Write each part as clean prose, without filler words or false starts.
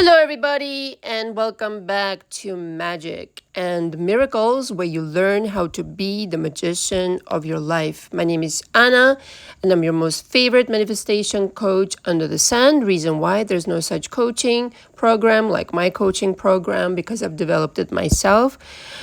Hello, everybody, and welcome back to Magic and Miracles, where you learn how to be the magician of your life. My name is Anna, and I'm your most favorite manifestation coach under the sun. Reason why there's no such coaching program like my coaching program, because I've developed it myself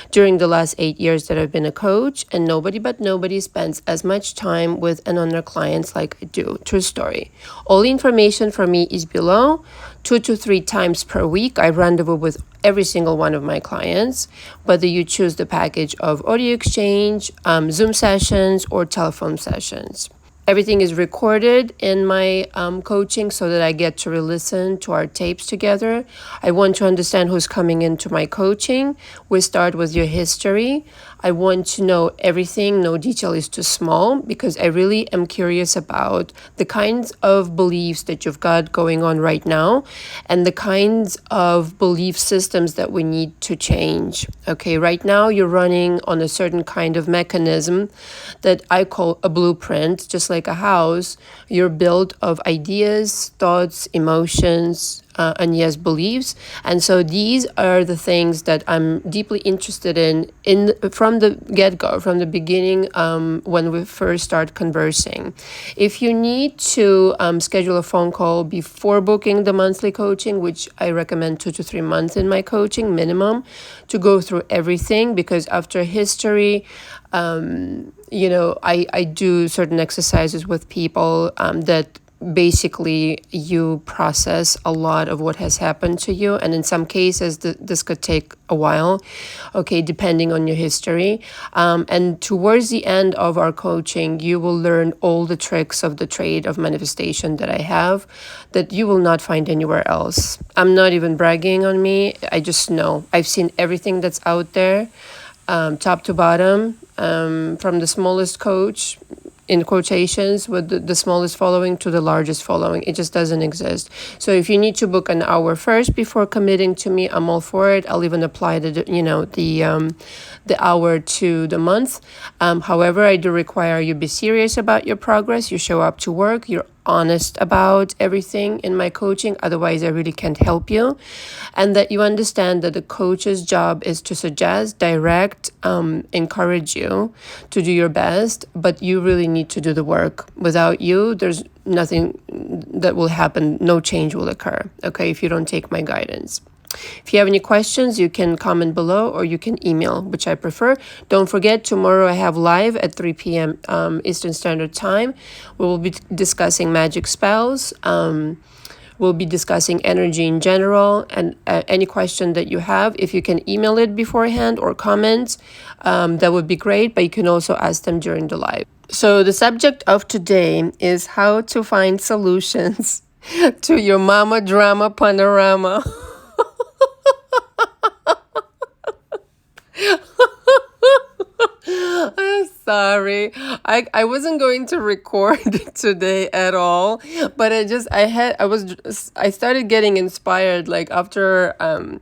during the last 8 years that I've been a coach, and nobody spends as much time with and on their clients like I do. True story. All the information for me is below. 2 to 3 times per week, I rendezvous with every single one of my clients, whether you choose the package of audio exchange, Zoom sessions, or telephone sessions. Everything is recorded in my coaching so that I get to re-listen to our tapes together. I want to understand who's coming into my coaching. We start with your history. I want to know everything. No detail is too small, because I really am curious about the kinds of beliefs that you've got going on right now and the kinds of belief systems that we need to change. Okay, right now you're running on a certain kind of mechanism that I call a blueprint. Just like a house, you're built of ideas, thoughts, emotions, and yes, beliefs. And so these are the things that I'm deeply interested in from the get-go, from the beginning, when we first start conversing. If you need to schedule a phone call before booking the monthly coaching, which I recommend 2 to 3 months in my coaching minimum, to go through everything, because after history, I do certain exercises with people that basically you process a lot of what has happened to you, and in some cases this could take a while, okay, depending on your history, and towards the end of our coaching you will learn all the tricks of the trade of manifestation that I have that you will not find anywhere else. I'm not even bragging on me. I just know I've seen everything that's out there, top to bottom, from the smallest coach in quotations with the smallest following to the largest following. It just doesn't exist. So if you need to book an hour first before committing to me, I'm all for it. I'll even apply the hour to the month. However, I do require you be serious about your progress. You show up to work. You're honest about everything in my coaching, otherwise I really can't help you. And that you understand that the coach's job is to suggest, direct, encourage you to do your best, but you really need to do the work. Without you, there's nothing that will happen, no change will occur, okay, if you don't take my guidance. If you have any questions, you can comment below or you can email, which I prefer. Don't forget, tomorrow I have live at 3 p.m. Eastern Standard Time. We will be discussing magic spells. We'll be discussing energy in general, and any question that you have, if you can email it beforehand or comment, that would be great, but you can also ask them during the live. So the subject of today is how to find solutions to your mama drama panorama. I'm sorry. I wasn't going to record today at all, but I started getting inspired, like after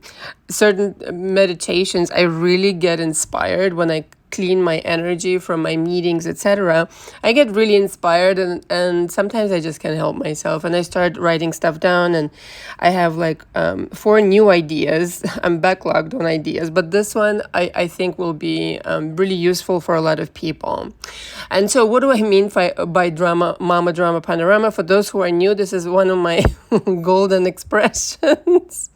certain meditations. I really get inspired when I clean my energy from my meetings, etc. I get really inspired, and sometimes I just can't help myself, and I start writing stuff down, and I have like 4 new ideas. I'm backlogged on ideas, but this one I think will be really useful for a lot of people. And so what do I mean by mama drama panorama? For those who are new, this is one of my golden expressions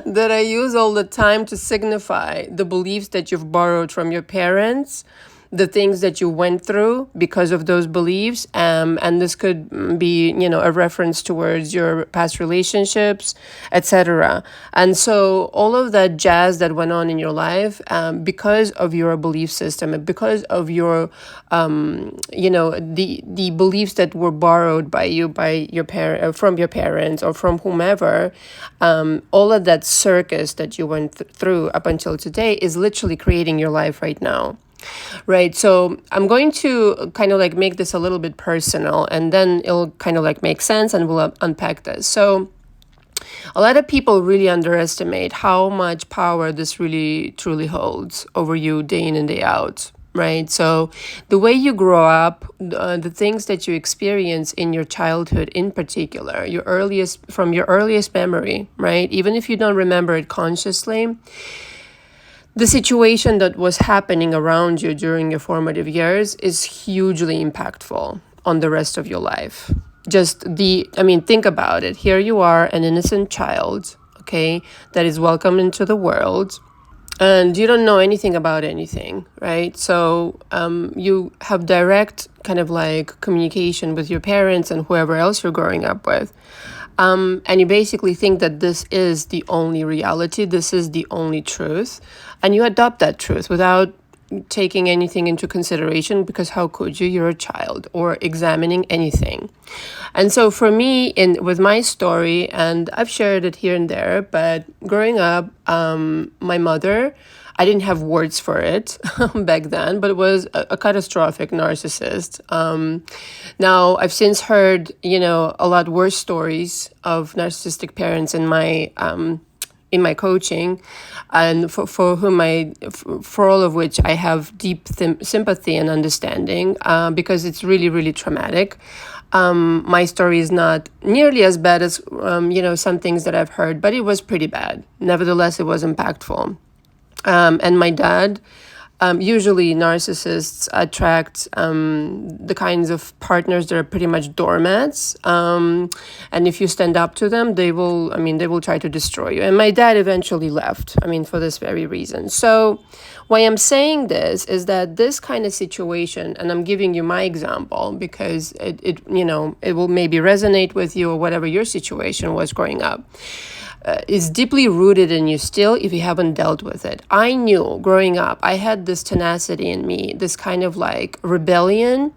that I use all the time to signify the beliefs that you've borrowed from your parents, the things that you went through because of those beliefs, and this could be, a reference towards your past relationships, etc. And so all of that jazz that went on in your life, because of your belief system, and because of your, the beliefs that were borrowed by you, by your from your parents or from whomever, all of that circus that you went through up until today is literally creating your life right now. Right. So I'm going to kind of like make this a little bit personal, and then it'll kind of like make sense, and we'll unpack this. So a lot of people really underestimate how much power this really truly holds over you day in and day out. right? So the way you grow up, the things that you experience in your childhood in particular, from your earliest memory, right? Even if you don't remember it consciously, the situation that was happening around you during your formative years is hugely impactful on the rest of your life. Think about it. Here you are, an innocent child, okay, that is welcome into the world, and you don't know anything about anything, right? So you have direct kind of like communication with your parents and whoever else you're growing up with. And you basically think that this is the only reality, this is the only truth, and you adopt that truth without taking anything into consideration, because how could you? You're a child, or examining anything. And so for me, with my story, and I've shared it here and there, but growing up, my mother, I didn't have words for it back then, but it was a catastrophic narcissist. Now, I've since heard, a lot worse stories of narcissistic parents in my coaching, and for all of which I have deep sympathy and understanding, because it's really, really traumatic. My story is not nearly as bad as, some things that I've heard, but it was pretty bad. Nevertheless, it was impactful. And my dad, usually narcissists attract the kinds of partners that are pretty much doormats. And if you stand up to them, they will try to destroy you. And my dad eventually left, for this very reason. So why I'm saying this is that this kind of situation, and I'm giving you my example because it will maybe resonate with you, or whatever your situation was growing up, is deeply rooted in you still if you haven't dealt with it. I knew growing up, I had this tenacity in me, this kind of like rebellion,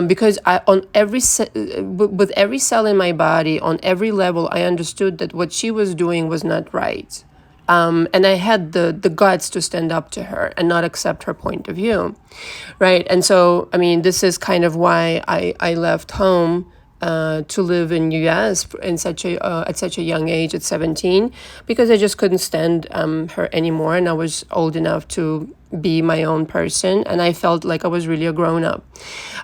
because with every cell in my body, on every level, I understood that what she was doing was not right. And I had the guts to stand up to her and not accept her point of view, right? And so, this is kind of why I left home to live in U.S. at such a young age, at 17, because I just couldn't stand her anymore, and I was old enough to be my own person, and I felt like I was really a grown-up.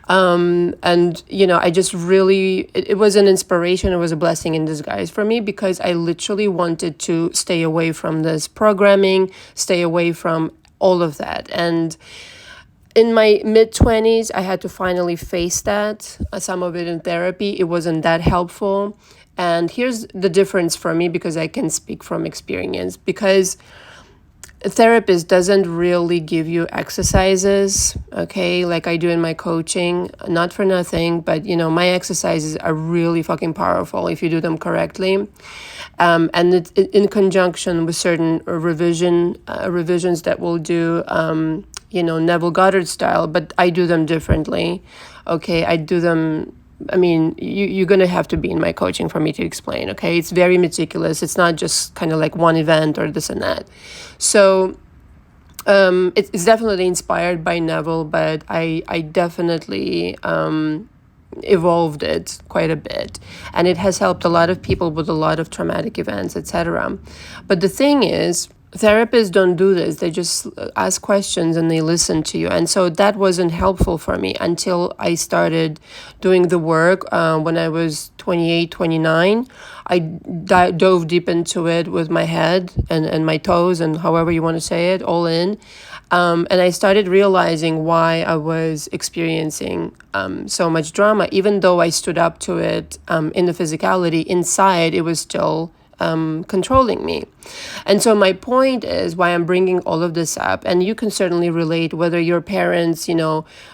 I just really, it was an inspiration, it was a blessing in disguise for me, because I literally wanted to stay away from this programming, stay away from all of that. And in my mid-20s, I had to finally face that, some of it in therapy. It wasn't that helpful. And here's the difference for me, because I can speak from experience. Because a therapist doesn't really give you exercises, okay, like I do in my coaching. Not for nothing, but, my exercises are really fucking powerful if you do them correctly. And it in conjunction with certain revisions that we'll do, Neville Goddard style, but I do them differently. Okay, I do them, you're going to have to be in my coaching for me to explain, okay? It's very meticulous. It's not just kind of like one event or this and that. So it's definitely inspired by Neville, but I definitely evolved it quite a bit. And it has helped a lot of people with a lot of traumatic events, etc. But the thing is, therapists don't do this. They just ask questions and they listen to you. And so that wasn't helpful for me until I started doing the work when I was 28, 29. I dove deep into it with my head and my toes, and however you want to say it, all in. And I started realizing why I was experiencing so much drama. Even though I stood up to it in the physicality, inside it was still controlling me. And so my point is why I'm bringing all of this up, and you can certainly relate, whether your parents,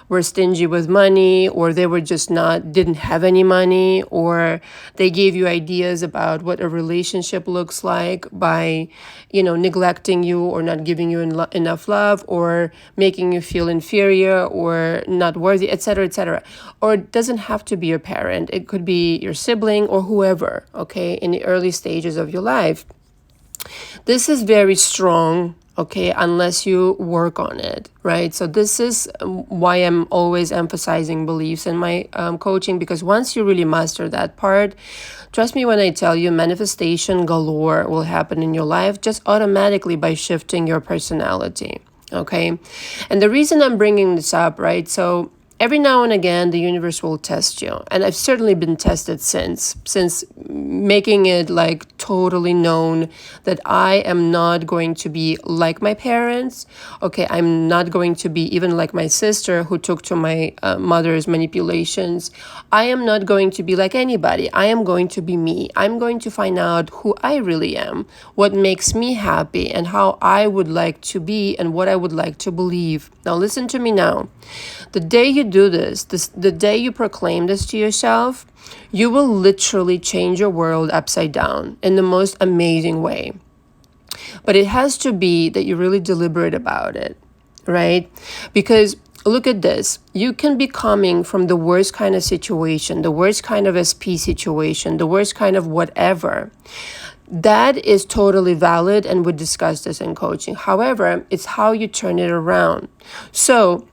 were stingy with money, or they were just didn't have any money, or they gave you ideas about what a relationship looks like by, neglecting you or not giving you enough love, or making you feel inferior or not worthy, etc., etc. Or it doesn't have to be your parent. It could be your sibling or whoever, okay, in the early stages of your life. This is very strong, okay, unless you work on it, right? So this is why I'm always emphasizing beliefs in my coaching, because once you really master that part, trust me when I tell you, manifestation galore will happen in your life just automatically by shifting your personality. Okay. And the reason I'm bringing this up, right? So every now and again, the universe will test you. And I've certainly been tested since making it like totally known that I am not going to be like my parents. Okay, I'm not going to be even like my sister who took to my mother's manipulations. I am not going to be like anybody. I am going to be me. I'm going to find out who I really am, what makes me happy, and how I would like to be and what I would like to believe. Now listen to me now. The day you do this, the day you proclaim this to yourself, you will literally change your world upside down in the most amazing way. But it has to be that you're really deliberate about it, right? Because look at this. You can be coming from the worst kind of situation, the worst kind of SP situation, the worst kind of whatever. That is totally valid, and we discussed this in coaching. However, it's how you turn it around. So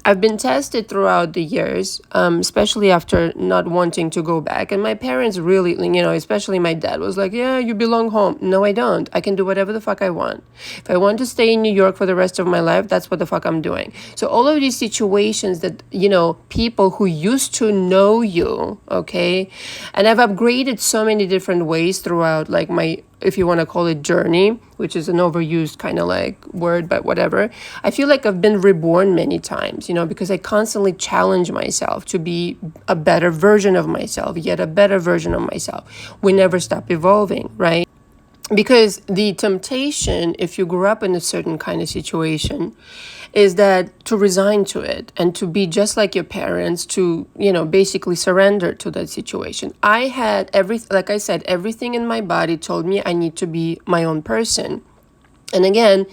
I've been tested throughout the years, especially after not wanting to go back. And my parents really, especially my dad was like, yeah, you belong home. No, I don't. I can do whatever the fuck I want. If I want to stay in New York for the rest of my life, that's what the fuck I'm doing. So all of these situations that, people who used to know you, okay? And I've upgraded so many different ways throughout, like my, if you want to call it journey, which is an overused kind of like word, but whatever. I feel like I've been reborn many times, because I constantly challenge myself to be a better version of myself, yet a better version of myself. We never stop evolving, right? Because the temptation, if you grew up in a certain kind of situation, is that to resign to it and to be just like your parents, to, basically surrender to that situation. I had like I said, everything in my body told me I need to be my own person. And again,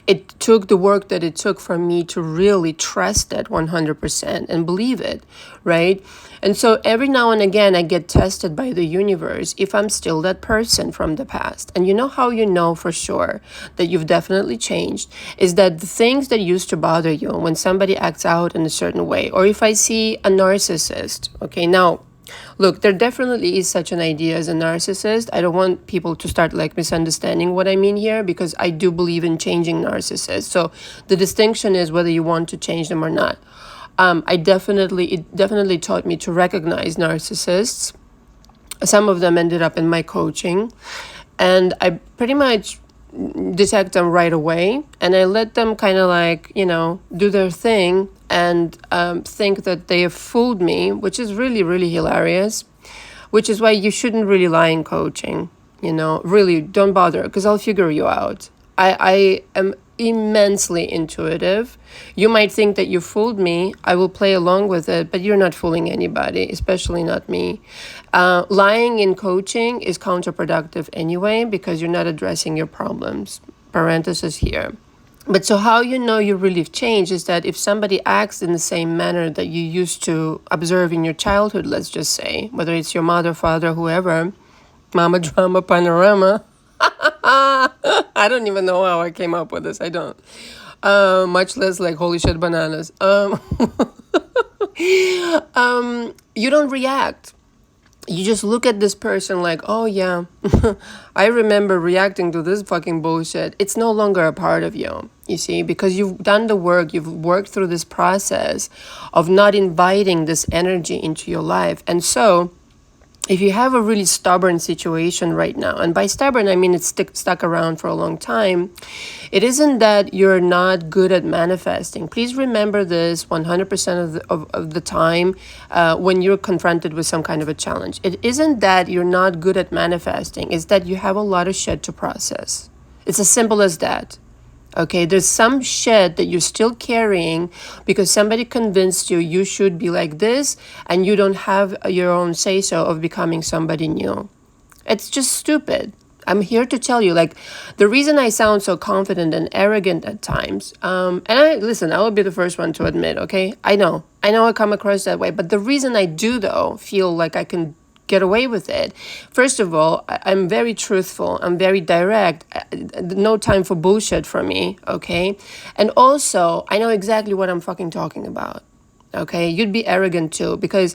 it took the work that it took for me to really trust it 100% and believe it, right? And so every now and again, I get tested by the universe if I'm still that person from the past. And you know how you know for sure that you've definitely changed is that the things that used to bother you when somebody acts out in a certain way, or if I see a narcissist, okay, now, look, there definitely is such an idea as a narcissist. I don't want people to start like misunderstanding what I mean here, because I do believe in changing narcissists. So the distinction is whether you want to change them or not. It definitely taught me to recognize narcissists. Some of them ended up in my coaching, and I pretty much detect them right away, and I let them kind of like, do their thing and think that they have fooled me, which is really, really hilarious, which is why you shouldn't really lie in coaching, really don't bother, because I'll figure you out. I am immensely intuitive. You might think that you fooled me. I will play along with it, but you're not fooling anybody, especially not me. Lying in coaching is counterproductive anyway, because you're not addressing your problems. Parenthesis here. But so how you know you really changed is that if somebody acts in the same manner that you used to observe in your childhood, let's just say, whether it's your mother, father, whoever, mama, drama, panorama. I don't even know how I came up with this. I don't. Much less like holy shit bananas. You don't react. You just look at this person like, oh yeah, I remember reacting to this fucking bullshit. It's no longer a part of you, you see, because you've done the work, you've worked through this process of not inviting this energy into your life. And so if you have a really stubborn situation right now, and by stubborn, I mean it's stuck around for a long time, it isn't that you're not good at manifesting. Please remember this 100% of the time when you're confronted with some kind of a challenge. It isn't that you're not good at manifesting. It's that you have a lot of shit to process. It's as simple as that. Okay, there's some shit that you're still carrying because somebody convinced you should be like this, and you don't have your own say-so of becoming somebody new. It's just stupid. I'm here to tell you, like, the reason I sound so confident and arrogant at times, and I will be the first one to admit, okay? I know I come across that way, but the reason I do, though, feel like I can get away with it. First of all, I'm very truthful. I'm very direct. No time for bullshit from me, okay? And also, I know exactly what I'm fucking talking about. Okay, you'd be arrogant too because,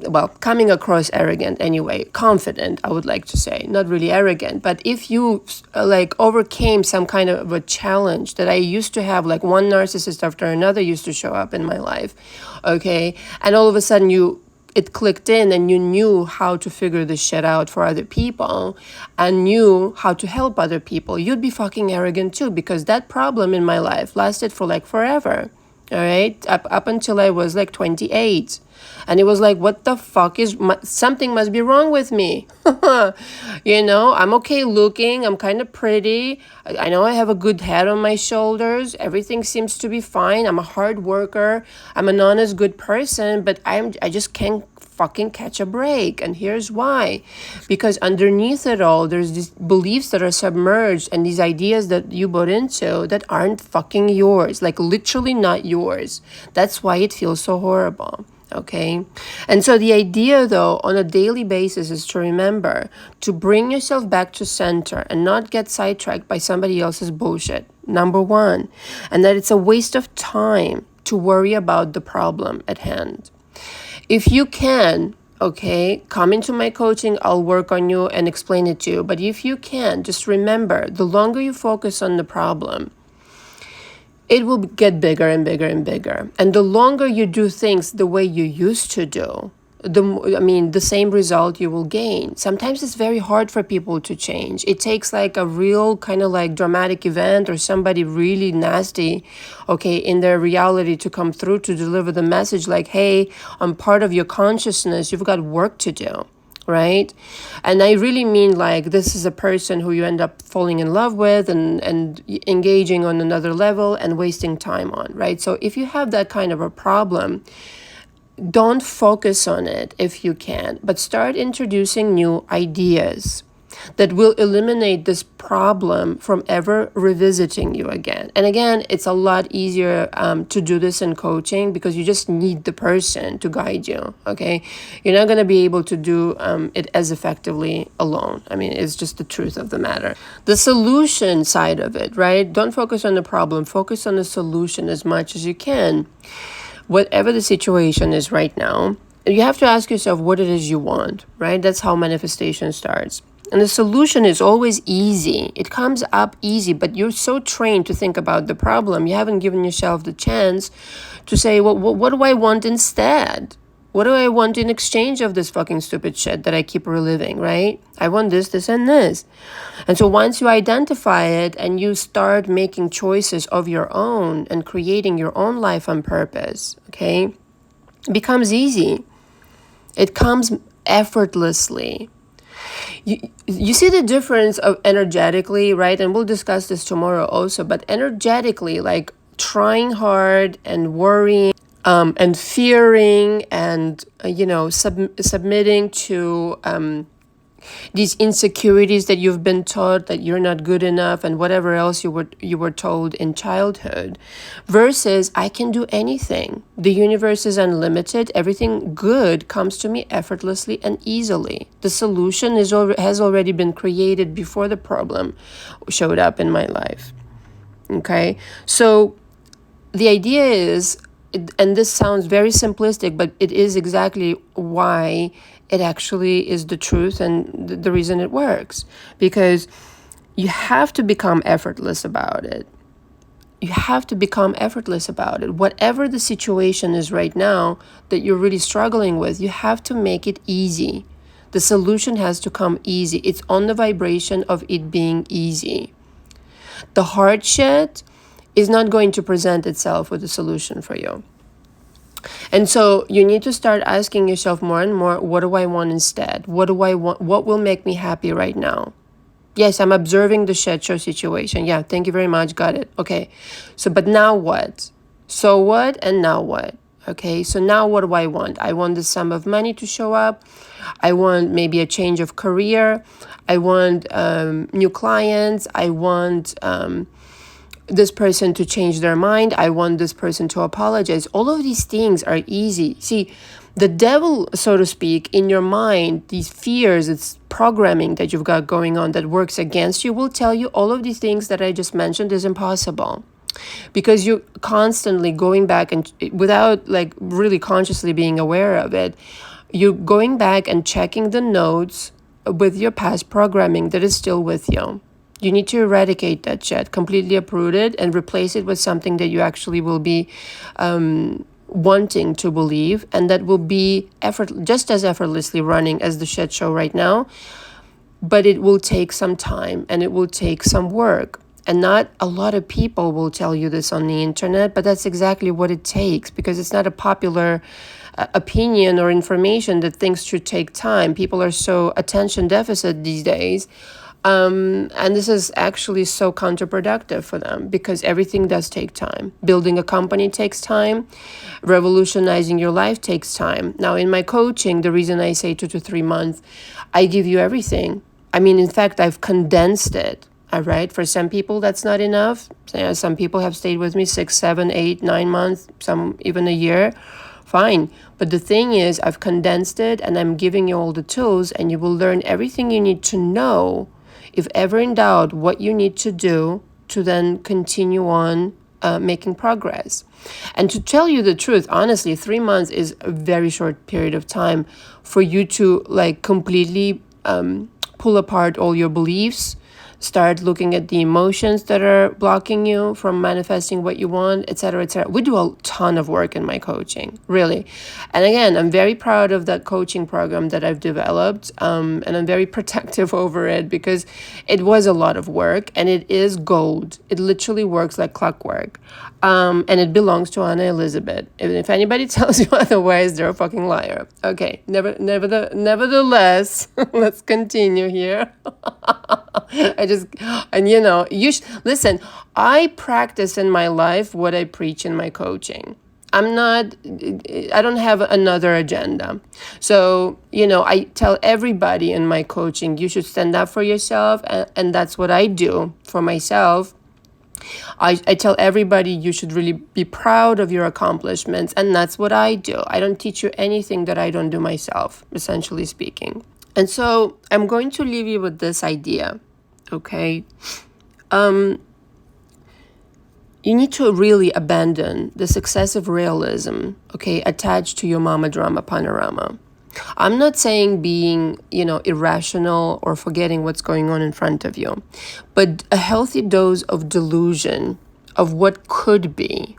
well, coming across arrogant anyway, confident, I would like to say, not really arrogant. But if you like overcame some kind of a challenge that I used to have, like one narcissist after another used to show up in my life, okay, and all of a sudden it clicked in and you knew how to figure this shit out for other people and knew how to help other people, you'd be fucking arrogant too, because that problem in my life lasted for like forever. All right, up until I was like 28. And it was like, what the fuck something must be wrong with me. I'm okay looking. I'm kind of pretty. I know I have a good head on my shoulders. Everything seems to be fine. I'm a hard worker. I'm an honest, good person, but I just can't fucking catch a break. And here's why. Because underneath it all, there's these beliefs that are submerged and these ideas that you bought into that aren't fucking yours, like literally not yours. That's why it feels so horrible. Okay. And so the idea though on a daily basis is to remember to bring yourself back to center and not get sidetracked by somebody else's bullshit. Number one. And that it's a waste of time to worry about the problem at hand. If you can, okay, come into my coaching, I'll work on you and explain it to you. But if you can, just remember, the longer you focus on the problem, it will get bigger and bigger and bigger. And the longer you do things the way you used to do, the same result you will gain. Sometimes it's very hard for people to change. It takes like a real kind of like dramatic event or somebody really nasty, okay, in their reality to come through to deliver the message like, hey, I'm part of your consciousness. You've got work to do. Right? And I really mean like this is a person who you end up falling in love with and engaging on another level and wasting time on, right? So if you have that kind of a problem, don't focus on it if you can, but start introducing new ideas that will eliminate this problem from ever revisiting you again. And again, it's a lot easier to do this in coaching because you just need the person to guide you, okay? You're not going to be able to do it as effectively alone. I mean, it's just the truth of the matter. The solution side of it, right? Don't focus on the problem. Focus on the solution as much as you can. Whatever the situation is right now, you have to ask yourself what it is you want, right? That's how manifestation starts. And the solution is always easy. It comes up easy, but you're so trained to think about the problem. You haven't given yourself the chance to say, well, what do I want instead? What do I want in exchange of this fucking stupid shit that I keep reliving, right? I want this, this, and this. And so once you identify it and you start making choices of your own and creating your own life on purpose, okay, it becomes easy. It comes effortlessly. You see the difference of energetically, right? And we'll discuss this tomorrow also, but energetically, like trying hard and worrying and fearing and, submitting to these insecurities that you've been taught that you're not good enough and whatever else you were told in childhood, versus I can do anything. The universe is unlimited. Everything good comes to me effortlessly and easily. The solution has already been created before the problem showed up in my life. Okay, so the idea is, and this sounds very simplistic, but it is exactly why it actually is the truth and the reason it works. Because you have to become effortless about it. You have to become effortless about it. Whatever the situation is right now that you're really struggling with, you have to make it easy. The solution has to come easy. It's on the vibration of it being easy. The hard shit is not going to present itself with a solution for you. And so you need to start asking yourself more and more, what do I want instead? What do I want? What will make me happy right now? Yes, I'm observing the shit show situation. Yeah, thank you very much. Got it. Okay. So, but now what? So what and now what? Okay, so now what do I want? I want the sum of money to show up. I want maybe a change of career. I want new clients. I want this person to change their mind. I want this person to apologize. All of these things are easy. See, the devil, so to speak, in your mind, these fears, it's programming that you've got going on that works against you, will tell you all of these things that I just mentioned is impossible. because you're constantly going back and without like really consciously being aware of it, you're going back and checking the notes with your past programming that is still with you. You need to eradicate that shit, completely uproot it, and replace it with something that you actually will be wanting to believe, and that will be just as effortlessly running as the shit show right now. But it will take some time and it will take some work. And not a lot of people will tell you this on the internet, but that's exactly what it takes, because it's not a popular opinion or information that things should take time. People are so attention deficit these days. And this is actually so counterproductive for them, because everything does take time. Building a company takes time. Revolutionizing your life takes time. Now, in my coaching, the reason I say 2 to 3 months, I give you everything. I mean, in fact, I've condensed it. All right. For some people, that's not enough. Some people have stayed with me 6, 7, 8, 9 months, some even a year. Fine. But the thing is, I've condensed it and I'm giving you all the tools, and you will learn everything you need to know, if ever in doubt, what you need to do to then continue on making progress. And to tell you the truth, honestly, 3 months is a very short period of time for you to like completely pull apart all your beliefs, start looking at the emotions that are blocking you from manifesting what you want, etc., etc. We do a ton of work in my coaching, really. And again, I'm very proud of that coaching program that I've developed, and I'm very protective over it, because it was a lot of work, and it is gold. It literally works like clockwork. And it belongs to Anna Elizabeth. If anybody tells you otherwise, they're a fucking liar. Okay, nevertheless, let's continue here. Listen, I practice in my life what I preach in my coaching. I don't have another agenda. So, I tell everybody in my coaching, you should stand up for yourself. And that's what I do for myself. I tell everybody you should really be proud of your accomplishments. And that's what I do. I don't teach you anything that I don't do myself, essentially speaking. And so I'm going to leave you with this idea. Okay. You need to really abandon this excessive realism, okay, attached to your mama drama panorama. I'm not saying being, irrational or forgetting what's going on in front of you, but a healthy dose of delusion of what could be,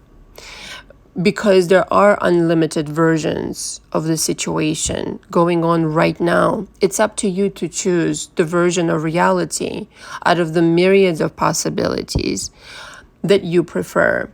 because there are unlimited versions of the situation going on right now. It's up to you to choose the version of reality out of the myriads of possibilities that you prefer.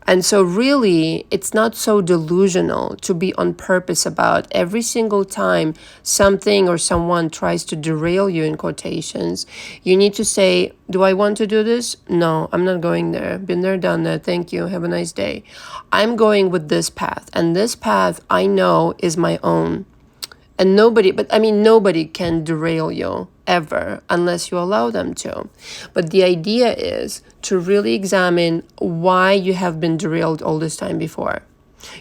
And so really, it's not so delusional to be on purpose about every single time something or someone tries to derail you, in quotations. You need to say, do I want to do this? No, I'm not going there. Been there, done that. Thank you. Have a nice day. I'm going with this path. And this path I know is my own. And nobody can derail you ever unless you allow them to. But the idea is to really examine why you have been derailed all this time before.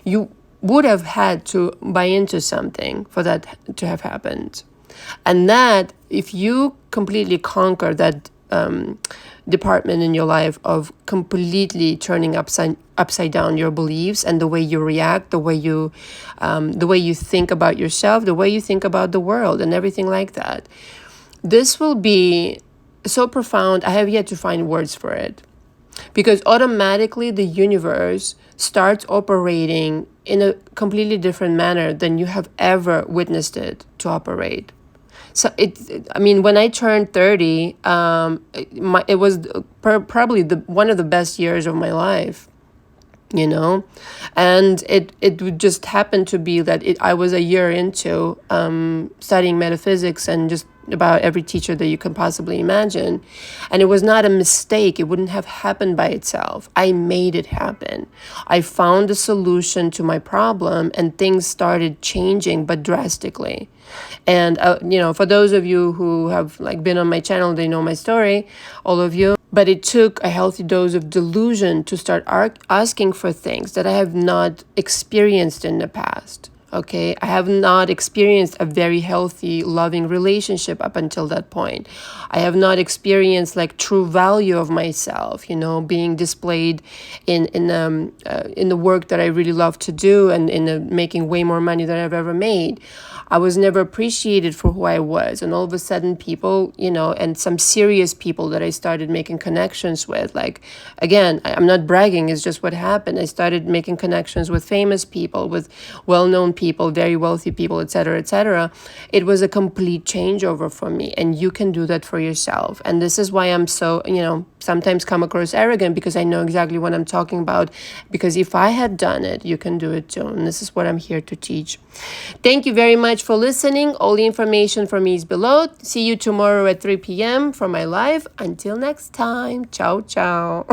You would have had to buy into something for that to have happened. And that, if you completely conquer that department in your life of completely turning upside down your beliefs and the way you react, the way you think about yourself, the way you think about the world, and everything like that, this will be so profound. I have yet to find words for it, because automatically the universe starts operating in a completely different manner than you have ever witnessed it to operate. So when I turned 30, it was probably one of the best years of my life, and it would just happen to be that I was a year into studying metaphysics and just about every teacher that you can possibly imagine. And it was not a mistake. It wouldn't have happened by itself. I made it happen. I found a solution to my problem, and things started changing, but drastically. And, for those of you who have been on my channel, they know my story, all of you. But it took a healthy dose of delusion to start asking for things that I have not experienced in the past. Okay, I have not experienced a very healthy, loving relationship up until that point. I have not experienced like true value of myself, being displayed in the work that I really love to do, and in making way more money than I've ever made. I was never appreciated for who I was. And all of a sudden, people, and some serious people that I started making connections with, like, again, I'm not bragging, it's just what happened. I started making connections with famous people, with well known people, very wealthy people, etc., etc. It was a complete changeover for me. And you can do that for yourself. And this is why I'm so, sometimes come across arrogant, because I know exactly what I'm talking about. Because if I had done it, you can do it too. And this is what I'm here to teach. Thank you very much for listening. All the information for me is below. See you tomorrow at 3 p.m. for my live. Until next time. Ciao, ciao.